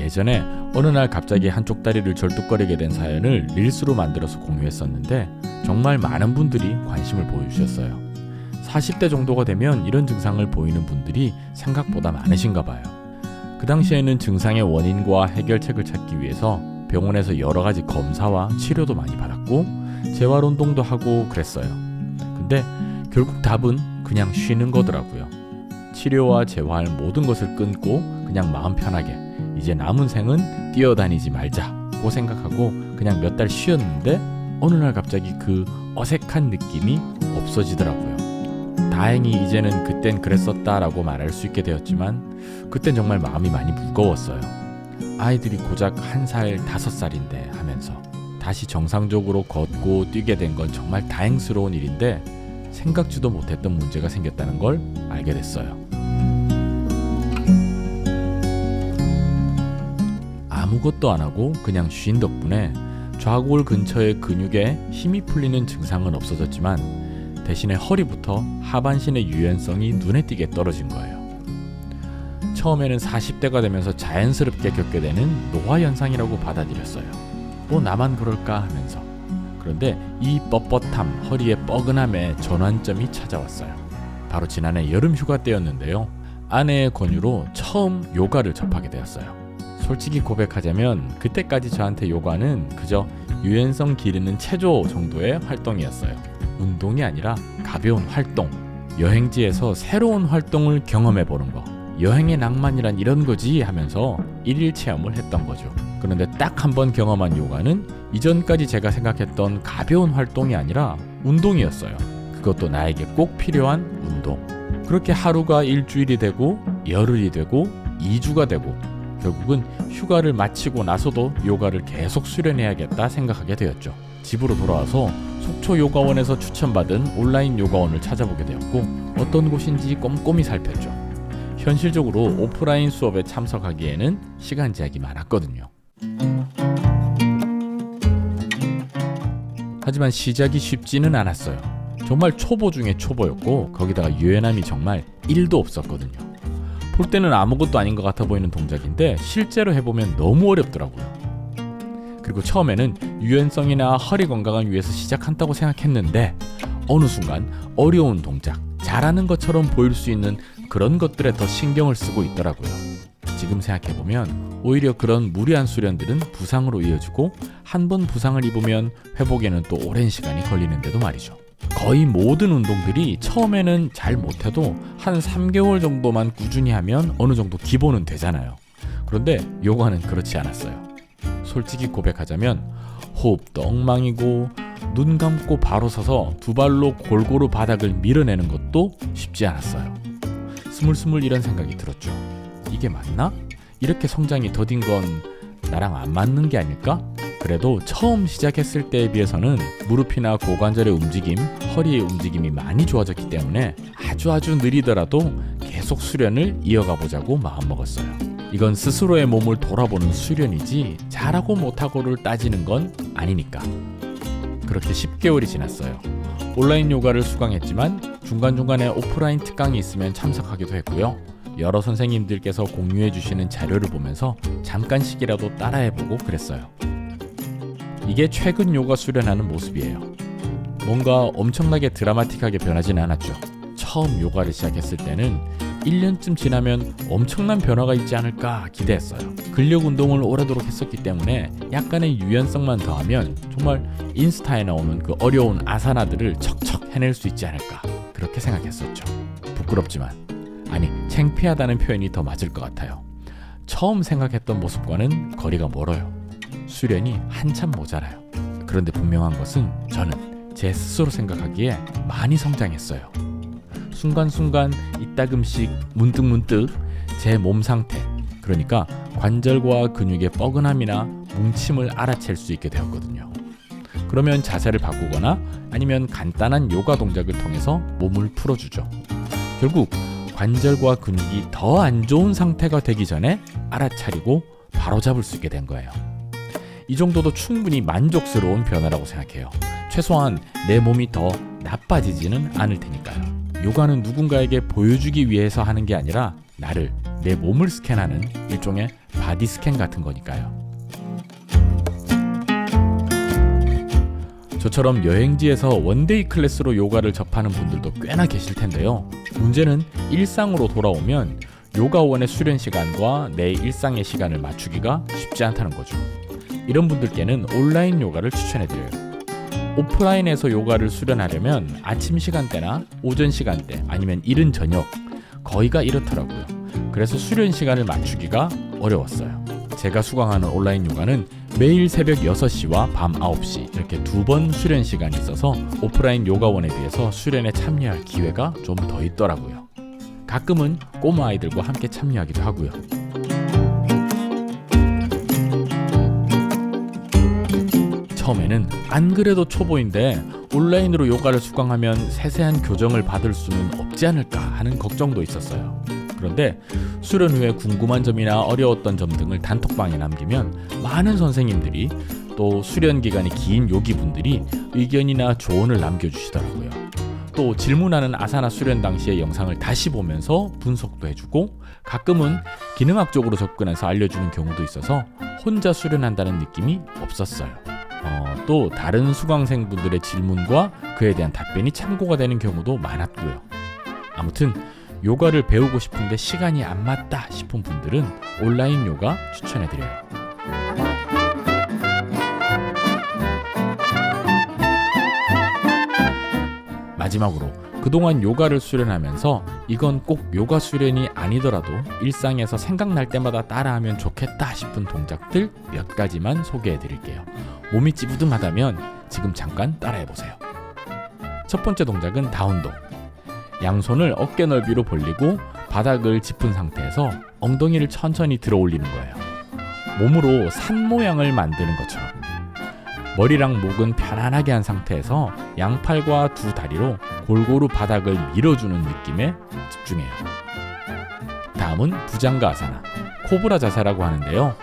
예전에 어느 날 갑자기 한쪽 다리를 절뚝거리게 된 사연을 릴스로 만들어서 공유했었는데 정말 많은 분들이 관심을 보여주셨어요. 40대 정도가 되면 이런 증상을 보이는 분들이 생각보다 많으신가 봐요. 그 당시에는 증상의 원인과 해결책을 찾기 위해서 병원에서 여러 가지 검사와 치료도 많이 받았고 재활운동도 하고 그랬어요. 근데 결국 답은 그냥 쉬는 거더라고요. 치료와 재활 모든 것을 끊고 그냥 마음 편하게 이제 남은 생은 뛰어다니지 말자고 생각하고 그냥 몇 달 쉬었는데 어느 날 갑자기 그 어색한 느낌이 없어지더라고요. 다행히 이제는 그땐 그랬었다라고 말할 수 있게 되었지만 그땐 정말 마음이 많이 무거웠어요. 아이들이 고작 1살, 5살인데 하면서 다시 정상적으로 걷고 뛰게 된 건 정말 다행스러운 일인데 생각지도 못했던 문제가 생겼다는 걸 알게 됐어요. 아무것도 안 하고 그냥 쉰 덕분에 좌골 근처의 근육에 힘이 풀리는 증상은 없어졌지만 대신에 허리부터 하반신의 유연성이 눈에 띄게 떨어진 거예요. 처음에는 40대가 되면서 자연스럽게 겪게 되는 노화 현상이라고 받아들였어요. 뭐 나만 그럴까 하면서. 그런데 이 뻣뻣함, 허리의 뻐근함의 전환점이 찾아왔어요. 바로 지난해 여름 휴가 때였는데요. 아내의 권유로 처음 요가를 접하게 되었어요. 솔직히 고백하자면 그때까지 저한테 요가는 그저 유연성 기르는 체조 정도의 활동이었어요. 운동이 아니라 가벼운 활동, 여행지에서 새로운 활동을 경험해보는 거, 여행의 낭만이란 이런 거지 하면서 일일 체험을 했던 거죠. 그런데 딱 한 번 경험한 요가는 이전까지 제가 생각했던 가벼운 활동이 아니라 운동이었어요. 그것도 나에게 꼭 필요한 운동. 그렇게 하루가 일주일이 되고 열흘이 되고 2주가 되고 결국은 휴가를 마치고 나서도 요가를 계속 수련해야겠다 생각하게 되었죠. 집으로 돌아와서 속초 요가원에서 추천받은 온라인 요가원을 찾아보게 되었고 어떤 곳인지 꼼꼼히 살폈죠. 현실적으로 오프라인 수업에 참석하기에는 시간 제약이 많았거든요. 하지만 시작이 쉽지는 않았어요. 정말 초보 중에 초보였고 거기다가 유연함이 정말 1도 없었거든요. 볼 때는 아무것도 아닌 것 같아 보이는 동작인데 실제로 해보면 너무 어렵더라고요. 그리고 처음에는 유연성이나 허리 건강을 위해서 시작한다고 생각했는데 어느 순간 어려운 동작, 잘하는 것처럼 보일 수 있는 그런 것들에 더 신경을 쓰고 있더라고요. 지금 생각해보면 오히려 그런 무리한 수련들은 부상으로 이어지고 한 번 부상을 입으면 회복에는 또 오랜 시간이 걸리는데도 말이죠. 거의 모든 운동들이 처음에는 잘 못해도 한 3개월 정도만 꾸준히 하면 어느 정도 기본은 되잖아요. 그런데 요가는 그렇지 않았어요. 솔직히 고백하자면 호흡도 엉망이고 눈 감고 바로 서서 두 발로 골고루 바닥을 밀어내는 것도 쉽지 않았어요. 스물스물 이런 생각이 들었죠. 이게 맞나? 이렇게 성장이 더딘 건 나랑 안 맞는 게 아닐까? 그래도 처음 시작했을 때에 비해서는 무릎이나 고관절의 움직임, 허리의 움직임이 많이 좋아졌기 때문에 아주 느리더라도 계속 수련을 이어가 보자고 마음먹었어요. 이건 스스로의 몸을 돌아보는 수련이지 잘하고 못하고를 따지는 건 아니니까. 그렇게 10개월이 지났어요. 온라인 요가를 수강했지만 중간중간에 오프라인 특강이 있으면 참석하기도 했고요. 여러 선생님들께서 공유해 주시는 자료를 보면서 잠깐씩이라도 따라해보고 그랬어요. 이게 최근 요가 수련하는 모습이에요. 뭔가 엄청나게 드라마틱하게 변하지는 않았죠. 처음 요가를 시작했을 때는 1년쯤 지나면 엄청난 변화가 있지 않을까 기대했어요. 근력 운동을 오래도록 했었기 때문에 약간의 유연성만 더하면 정말 인스타에 나오는 그 어려운 아사나들을 척척 해낼 수 있지 않을까 그렇게 생각했었죠. 부끄럽지만 아니 창피하다는 표현이 더 맞을 것 같아요. 처음 생각했던 모습과는 거리가 멀어요. 수련이 한참 모자라요. 그런데 분명한 것은 저는 제 스스로 생각하기에 많이 성장했어요. 순간순간 이따금씩 문득문득 제 몸 상태, 그러니까 관절과 근육의 뻐근함이나 뭉침을 알아챌 수 있게 되었거든요. 그러면 자세를 바꾸거나 아니면 간단한 요가 동작을 통해서 몸을 풀어주죠. 결국 관절과 근육이 더 안 좋은 상태가 되기 전에 알아차리고 바로잡을 수 있게 된 거예요. 이 정도도 충분히 만족스러운 변화라고 생각해요. 최소한 내 몸이 더 나빠지지는 않을 테니까요. 요가는 누군가에게 보여주기 위해서 하는 게 아니라 나를 내 몸을 스캔하는 일종의 바디 스캔 같은 거니까요. 저처럼 여행지에서 원데이 클래스로 요가를 접하는 분들도 꽤나 계실 텐데요. 문제는 일상으로 돌아오면 요가원의 수련 시간과 내 일상의 시간을 맞추기가 쉽지 않다는 거죠. 이런 분들께는 온라인 요가를 추천해드려요. 오프라인에서 요가를 수련하려면 아침 시간대나 오전 시간대 아니면 이른 저녁 거의가 이렇더라고요. 그래서 수련 시간을 맞추기가 어려웠어요. 제가 수강하는 온라인 요가는 매일 새벽 6시와 밤 9시 이렇게 2번 수련 시간이 있어서 오프라인 요가원에 비해서 수련에 참여할 기회가 좀 더 있더라고요. 가끔은 꼬마 아이들과 함께 참여하기도 하고요. 처음에는 안 그래도 초보인데 온라인으로 요가를 수강하면 세세한 교정을 받을 수는 없지 않을까 하는 걱정도 있었어요. 그런데 수련 후에 궁금한 점이나 어려웠던 점 등을 단톡방에 남기면 많은 선생님들이 또 수련 기간이 긴 요기분들이 의견이나 조언을 남겨주시더라고요. 또 질문하는 아사나 수련 당시의 영상을 다시 보면서 분석도 해주고 가끔은 기능학적으로 접근해서 알려주는 경우도 있어서 혼자 수련한다는 느낌이 없었어요. 또 다른 수강생분들의 질문과 그에 대한 답변이 참고가 되는 경우도 많았고요. 아무튼 요가를 배우고 싶은데 시간이 안 맞다 싶은 분들은 온라인 요가 추천해드려요. 마지막으로 그동안 요가를 수련하면서 이건 꼭 요가 수련이 아니더라도 일상에서 생각날 때마다 따라하면 좋겠다 싶은 동작들 몇 가지만 소개해드릴게요. 몸이 찌부둥하다면 지금 잠깐 따라해보세요. 첫 번째 동작은 다운독. 양손을 어깨 넓이로 벌리고 바닥을 짚은 상태에서 엉덩이를 천천히 들어 올리는 거예요. 몸으로 산 모양을 만드는 것처럼. 머리랑 목은 편안하게 한 상태에서 양팔과 두 다리로 골고루 바닥을 밀어주는 느낌에 집중해요. 다음은 부장가 아사나, 코브라 자세라고 하는데요.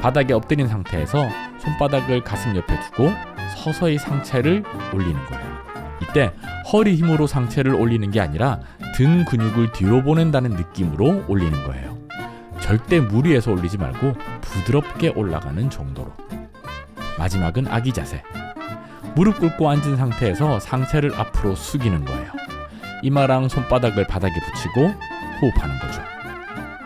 바닥에 엎드린 상태에서 손바닥을 가슴 옆에 두고 서서히 상체를 올리는 거예요. 이때 허리 힘으로 상체를 올리는 게 아니라 등 근육을 뒤로 보낸다는 느낌으로 올리는 거예요. 절대 무리해서 올리지 말고 부드럽게 올라가는 정도로. 마지막은 아기 자세. 무릎 꿇고 앉은 상태에서 상체를 앞으로 숙이는 거예요. 이마랑 손바닥을 바닥에 붙이고 호흡하는 거죠.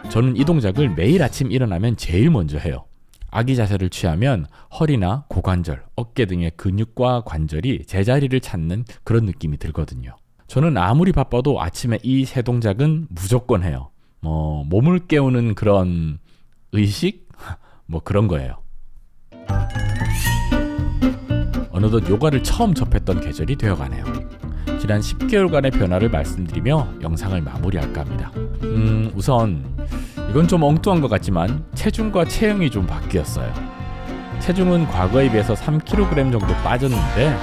저는 이 동작을 매일 아침 일어나면 제일 먼저 해요. 아기 자세를 취하면 허리나 고관절, 어깨 등의 근육과 관절이 제자리를 찾는 그런 느낌이 들거든요. 저는 아무리 바빠도 아침에 이 세 동작은 무조건 해요. 몸을 깨우는 그런 의식? 그런 거예요. 어느덧 요가를 처음 접했던 계절이 되어가네요. 지난 10개월간의 변화를 말씀드리며 영상을 마무리할까 합니다. 우선 이건 좀 엉뚱한 것 같지만 체중과 체형이 좀 바뀌었어요. 체중은 과거에 비해서 3kg 정도 빠졌는데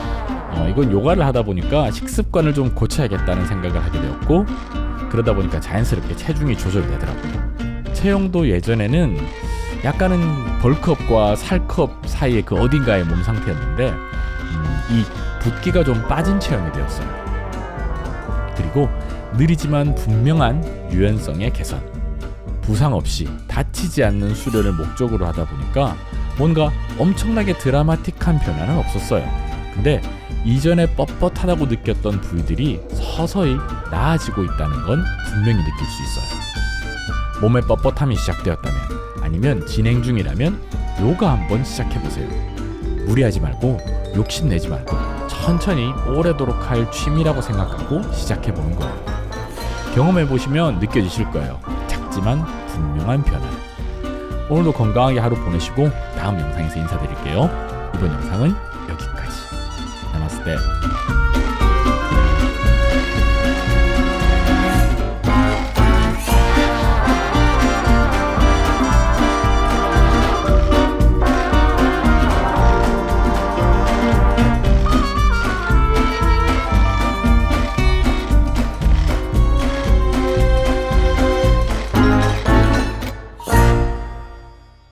이건 요가를 하다 보니까 식습관을 좀 고쳐야겠다는 생각을 하게 되었고 그러다 보니까 자연스럽게 체중이 조절되더라고요. 체형도 예전에는 약간은 벌크업과 살크업 사이의 그 어딘가의 몸 상태였는데 이 붓기가 좀 빠진 체형이 되었어요. 그리고 느리지만 분명한 유연성의 개선. 부상 없이 다치지 않는 수련을 목적으로 하다 보니까 뭔가 엄청나게 드라마틱한 변화는 없었어요. 근데 이전에 뻣뻣하다고 느꼈던 부위들이 서서히 나아지고 있다는 건 분명히 느낄 수 있어요. 몸의 뻣뻣함이 시작되었다면 아니면 진행 중이라면 요가 한번 시작해보세요. 무리하지 말고 욕심내지 말고 천천히 오래도록 할 취미라고 생각하고 시작해보는 거예요. 경험해보시면 느껴지실 거예요. 작지만 분명한 변화. 오늘도 건강하게 하루 보내시고 다음 영상에서 인사드릴게요. 이번 영상은 여기까지. 나마스테.